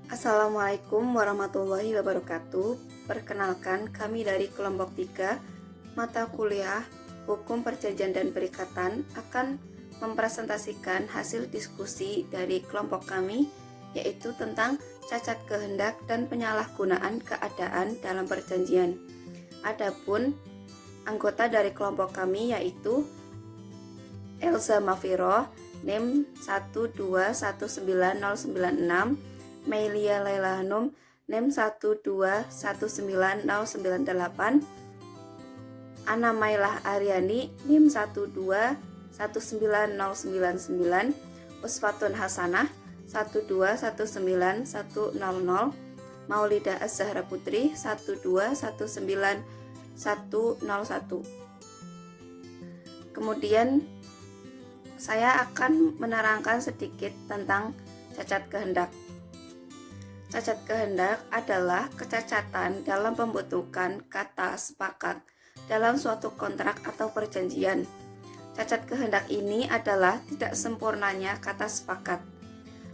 Assalamualaikum warahmatullahi wabarakatuh. Perkenalkan, kami dari kelompok 3 mata kuliah Hukum Perjanjian dan Perikatan akan mempresentasikan hasil diskusi dari kelompok kami, yaitu tentang cacat kehendak dan penyalahgunaan keadaan dalam perjanjian. Adapun anggota dari kelompok kami yaitu Elza Mafiro, NIM 1219096, Meilia Laila Hanum, NIM 1219098, Ana Mailah Aryani, NIM 1219099, Usfatun Hasanah 1219100, Maulida Az-Zahra Putri 1219101. Kemudian saya akan menerangkan sedikit tentang cacat kehendak. Cacat kehendak adalah kecacatan dalam pembentukan kata sepakat dalam suatu kontrak atau perjanjian. Cacat kehendak ini adalah tidak sempurnanya kata sepakat.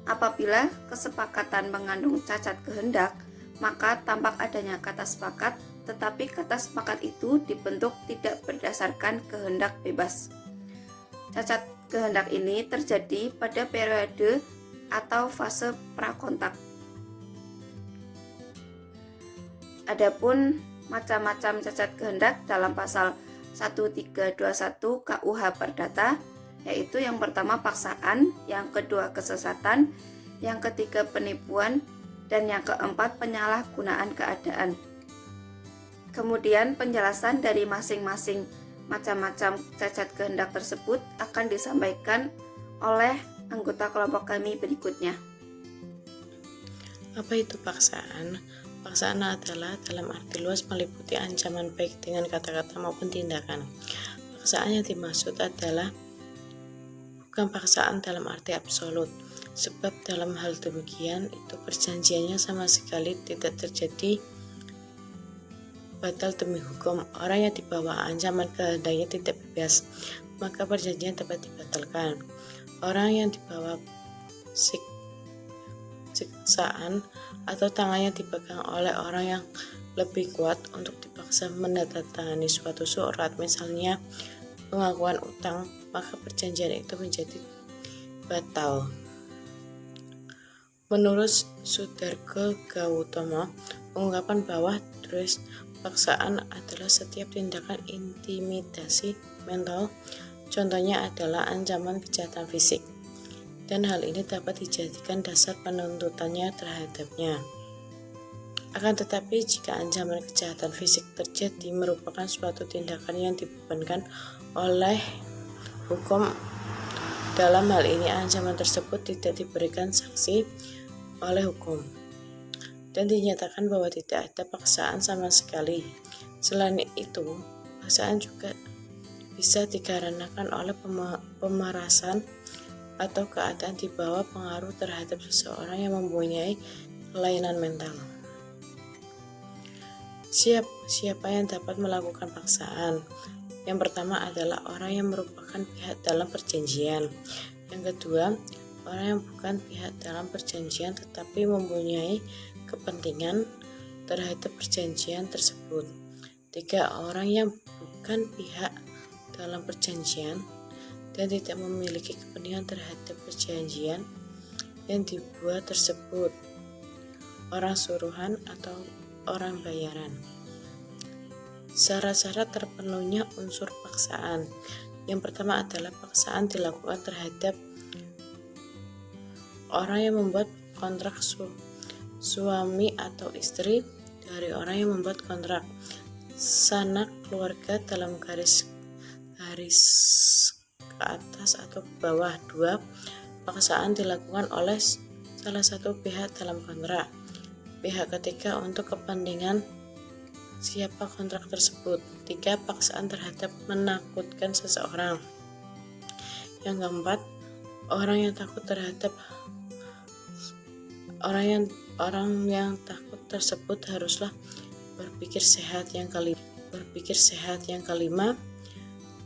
Apabila kesepakatan mengandung cacat kehendak, maka tampak adanya kata sepakat, tetapi kata sepakat itu dibentuk tidak berdasarkan kehendak bebas. Cacat kehendak ini terjadi pada periode atau fase prakontak. Adapun macam-macam cacat kehendak dalam pasal 1321 KUH Perdata, yaitu yang pertama paksaan, yang kedua kesesatan, yang ketiga penipuan, dan yang keempat penyalahgunaan keadaan. Kemudian penjelasan dari masing-masing macam-macam cacat kehendak tersebut akan disampaikan oleh anggota kelompok kami berikutnya. Apa itu paksaan? Paksaan adalah dalam arti luas meliputi ancaman baik dengan kata-kata maupun tindakan. Paksaan yang dimaksud adalah bukan paksaan dalam arti absolut, sebab dalam hal demikian itu perjanjiannya sama sekali tidak terjadi batal demi hukum. Orang yang dibawa ancaman kehendaknya tidak bebas, maka perjanjian dapat dibatalkan. Orang yang dibawa siksaan atau tangannya dipegang oleh orang yang lebih kuat untuk dipaksa menandatangani suatu surat, misalnya pengakuan utang, maka perjanjian itu menjadi batal. Menurut Sudargo Gautama, pengungkapan bawah tulis paksaan adalah setiap tindakan intimidasi mental, contohnya adalah ancaman kejahatan fisik, dan hal ini dapat dijadikan dasar penuntutannya terhadapnya. Akan tetapi jika ancaman kejahatan fisik terjadi merupakan suatu tindakan yang dibebankan oleh hukum, dalam hal ini ancaman tersebut tidak diberikan sanksi oleh hukum dan dinyatakan bahwa tidak ada paksaan sama sekali. Selain itu, paksaan juga bisa dikarenakan oleh pemerasan atau keadaan di bawah pengaruh terhadap seseorang yang mempunyai kelainan mental. Siapa yang dapat melakukan paksaan? Yang pertama adalah orang yang merupakan pihak dalam perjanjian. Yang kedua, orang yang bukan pihak dalam perjanjian tetapi mempunyai kepentingan terhadap perjanjian tersebut. Tiga, orang yang bukan pihak dalam perjanjian dan tidak memiliki kepentingan terhadap perjanjian yang dibuat tersebut, orang suruhan atau orang bayaran. Syarat-syarat terpenuhnya unsur paksaan. Yang pertama adalah paksaan dilakukan terhadap orang yang membuat kontrak suami atau istri dari orang yang membuat kontrak, sanak keluarga dalam garis ke atas atau ke bawah. 2. Paksaan dilakukan oleh salah satu pihak dalam kontrak, pihak ketiga untuk kepentingan siapa kontrak tersebut. 3. Paksaan terhadap menakutkan seseorang. Yang keempat, orang yang takut terhadap orang yang takut tersebut haruslah berpikir sehat. Yang kelima,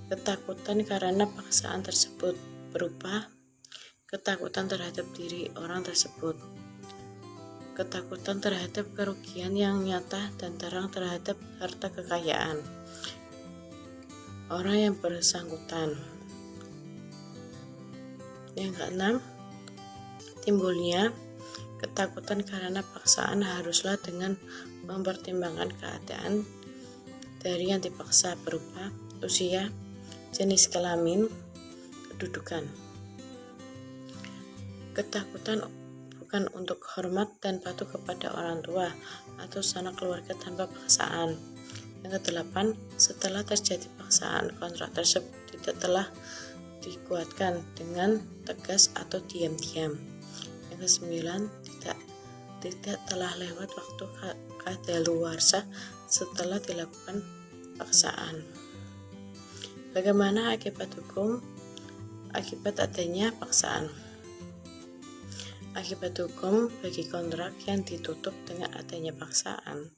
ketakutan karena paksaan tersebut berupa ketakutan terhadap diri orang tersebut, ketakutan terhadap kerugian yang nyata dan terang terhadap harta kekayaan orang yang bersangkutan. Yang keenam, timbulnya ketakutan karena paksaan haruslah dengan mempertimbangkan keadaan dari yang dipaksa berupa usia, jenis kelamin, kedudukan. Ketakutan bukan untuk hormat dan patuh kepada orang tua atau sanak keluarga tanpa paksaan. Yang kedelapan, setelah terjadi paksaan, kontrak tersebut tidak telah dikuatkan dengan tegas atau diam-diam. Yang kesembilan, tidak telah lewat waktu kadaluarsa setelah dilakukan paksaan. Bagaimana akibat hukum akibat adanya paksaan? Akibat hukum bagi kontrak yang ditutup dengan adanya paksaan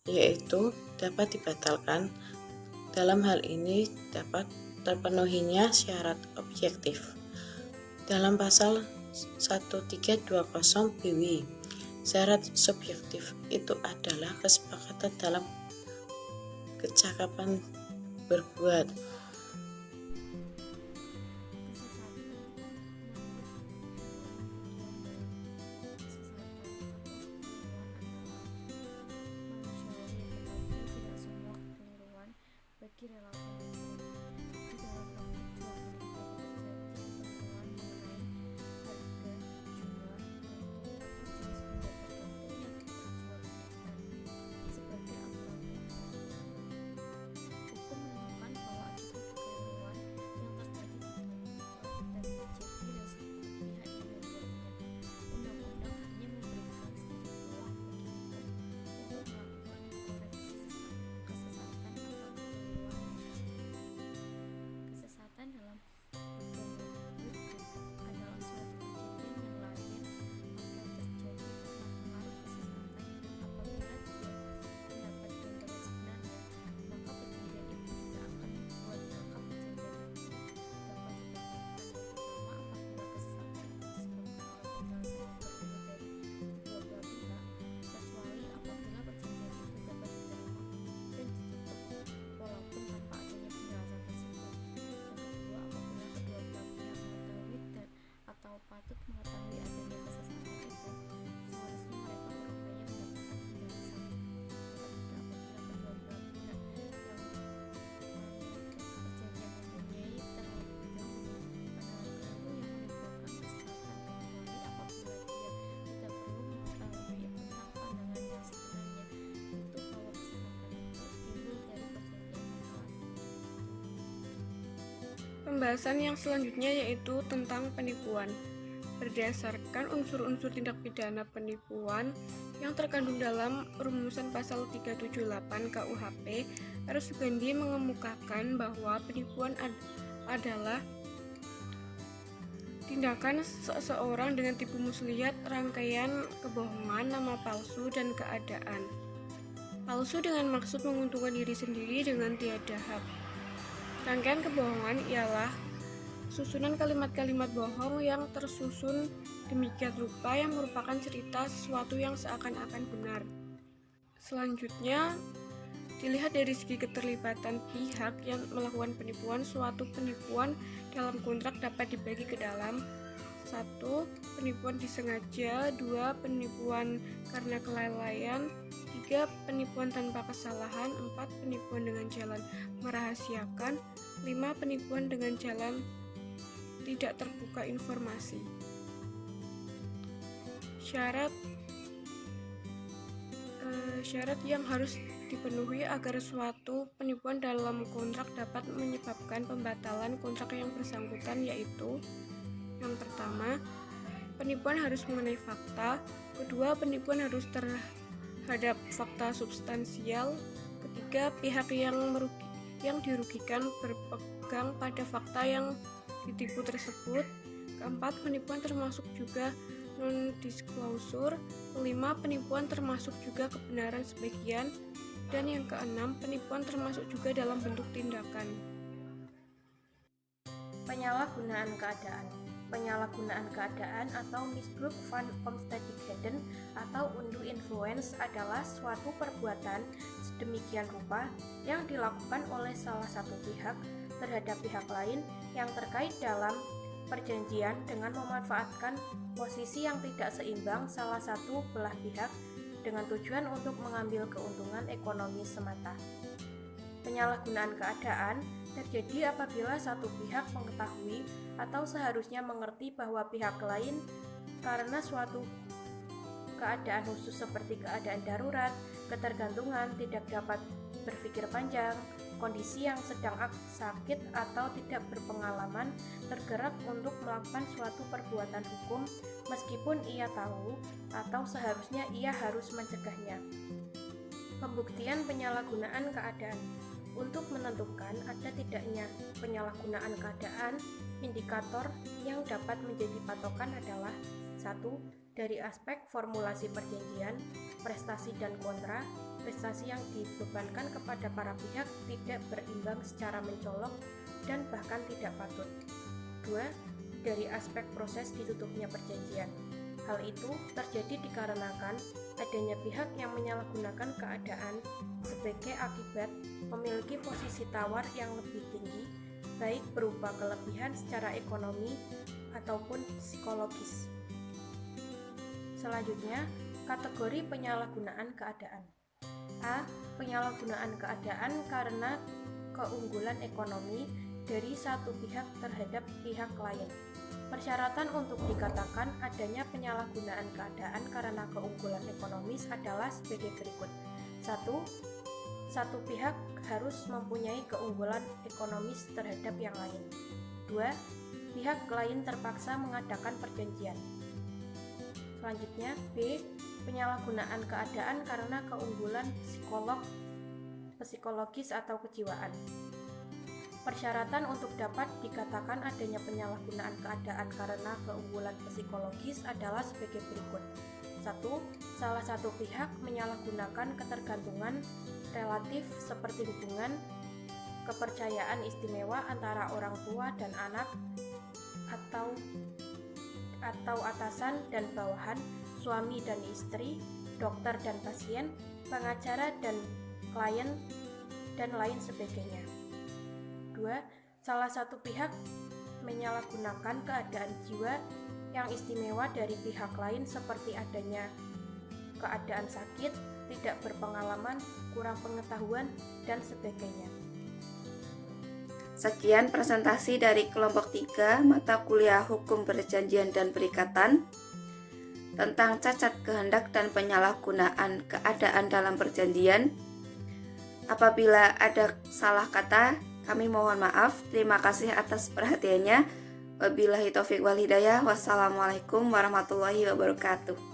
yaitu dapat dibatalkan. Dalam hal ini dapat terpenuhinya syarat objektif. Dalam pasal 1320 BW, syarat subjektif itu adalah kesepakatan dalam kecakapan berbuat. Bagi relawan hukum di dalam praktik jual beli dapat terjadi pengetahuan mengenai harga, jumlah, mutu, atau jenis benda tertentu yang kita jual belikan sebagai aturan hukum menemukan bahwa akibat kekeliruan yang terjadi dan menjadi resiko pihak yang membuatnya. Undang-undang hanya memberikan sedikit ruang bagi hukum untuk melakukan koreksi kesesatan atau kesesatan dalam bergabung adalah suatu kejadian yang lahir atau terjadi karena pengaruh kesesatan, dan apabila dia mendapat gambaran sebenarnya, maka perjanjian itu tidak akan dibuat. Maka perjanjian itu dapat dibatalkan, terutama apabila kesesatan itu disebabkan oleh penjelasan yang berbeda dari kedua belah pihak, kecuali apabila perjanjian itu dapat diterima dan ditutup walaupun tanpa adanya penjelasan tersebut. Apabila kedua belah pihak mengetahui atau patut mengetahui adanya kesesatan itu, seharusnya mereka berupaya mendapatkan penjelasan. Yang ketiga, apabila kedua belah pihak yang mengikat perjanjian mempunyai terlebih dahulu pandangan keliru yang menimbulkan kesesatan, kecuali apabila dia tidak perlu mengetahui tentang pandangan yang sebenarnya itu bahwa kesesatan itu timbul dari perjanjian yang telah Pembahasan yang selanjutnya yaitu tentang penipuan. Berdasarkan unsur-unsur tindak pidana penipuan yang terkandung dalam rumusan pasal 378 KUHP, R. Sugandi mengemukakan bahwa penipuan adalah tindakan seseorang dengan tipu muslihat, rangkaian kebohongan, nama palsu, dan keadaan palsu dengan maksud menguntungkan diri sendiri dengan tiada hak. Rangkaian kebohongan ialah susunan kalimat-kalimat bohong yang tersusun demikian rupa yang merupakan cerita sesuatu yang seakan-akan benar. Selanjutnya, dilihat dari segi keterlibatan pihak yang melakukan penipuan. Suatu penipuan dalam kontrak dapat dibagi ke dalam 1. Penipuan disengaja, 2. Penipuan karena kelalaian, 3. Penipuan tanpa kesalahan, 4. Penipuan dengan jalan merahasiakan, 5. Penipuan dengan jalan tidak terbuka informasi. Syarat yang harus dipenuhi agar suatu penipuan dalam kontrak dapat menyebabkan pembatalan kontrak yang bersangkutan yaitu: yang pertama, penipuan harus mengenai fakta. Kedua, penipuan harus terhadap fakta substansial. Ketiga, pihak yang dirugikan berpegang pada fakta yang ditipu tersebut. Keempat, penipuan termasuk juga non-disclosure. Kelima, penipuan termasuk juga kebenaran sebagian. Dan yang keenam, penipuan termasuk juga dalam bentuk tindakan. penyalahgunaan keadaan. penyalahgunaan keadaan atau misbruk van omstandigheden atau undue influence adalah suatu perbuatan sedemikian rupa yang dilakukan oleh salah satu pihak terhadap pihak lain yang terkait dalam perjanjian dengan memanfaatkan posisi yang tidak seimbang salah satu belah pihak dengan tujuan untuk mengambil keuntungan ekonomi semata. Penyalahgunaan keadaan terjadi apabila satu pihak mengetahui atau seharusnya mengerti bahwa pihak lain karena suatu keadaan khusus seperti keadaan darurat, ketergantungan, tidak dapat berpikir panjang, kondisi yang sedang sakit atau tidak berpengalaman, tergerak untuk melakukan suatu perbuatan hukum meskipun ia tahu atau seharusnya ia harus mencegahnya. Pembuktian penyalahgunaan keadaan. Untuk menentukan ada tidaknya penyalahgunaan keadaan, indikator yang dapat menjadi patokan adalah 1. Dari aspek formulasi perjanjian, prestasi dan kontra, prestasi yang dibebankan kepada para pihak tidak berimbang secara mencolok dan bahkan tidak patut. 2. Dari aspek proses ditutupnya perjanjian. Hal itu terjadi dikarenakan adanya pihak yang menyalahgunakan keadaan sebagai akibat memiliki posisi tawar yang lebih tinggi, baik berupa kelebihan secara ekonomi ataupun psikologis. Selanjutnya, kategori penyalahgunaan keadaan. A. Penyalahgunaan keadaan karena keunggulan ekonomi dari satu pihak terhadap pihak lain. Persyaratan untuk dikatakan adanya penyalahgunaan keadaan karena keunggulan ekonomis adalah sebagai berikut. 1. Satu pihak harus mempunyai keunggulan ekonomis terhadap yang lain. 2. Pihak lain terpaksa mengadakan perjanjian. Selanjutnya, B. Penyalahgunaan keadaan karena keunggulan psikologis atau kejiwaan. Persyaratan untuk dapat dikatakan adanya penyalahgunaan keadaan karena keunggulan psikologis adalah sebagai berikut. 1. Salah satu pihak menyalahgunakan ketergantungan relatif seperti hubungan kepercayaan istimewa antara orang tua dan anak atau atasan dan bawahan, suami dan istri, dokter dan pasien, pengacara dan klien, dan lain sebagainya. 2. Salah satu pihak menyalahgunakan keadaan jiwa yang istimewa dari pihak lain seperti adanya keadaan sakit, tidak berpengalaman, kurang pengetahuan, dan sebagainya. Sekian presentasi dari kelompok 3 mata kuliah Hukum Perjanjian dan Perikatan tentang cacat kehendak dan penyalahgunaan keadaan dalam perjanjian. Apabila ada salah kata, kami mohon maaf. Terima kasih atas perhatiannya. Wabillahi taufiq wal hidayah. Wassalamualaikum warahmatullahi wabarakatuh.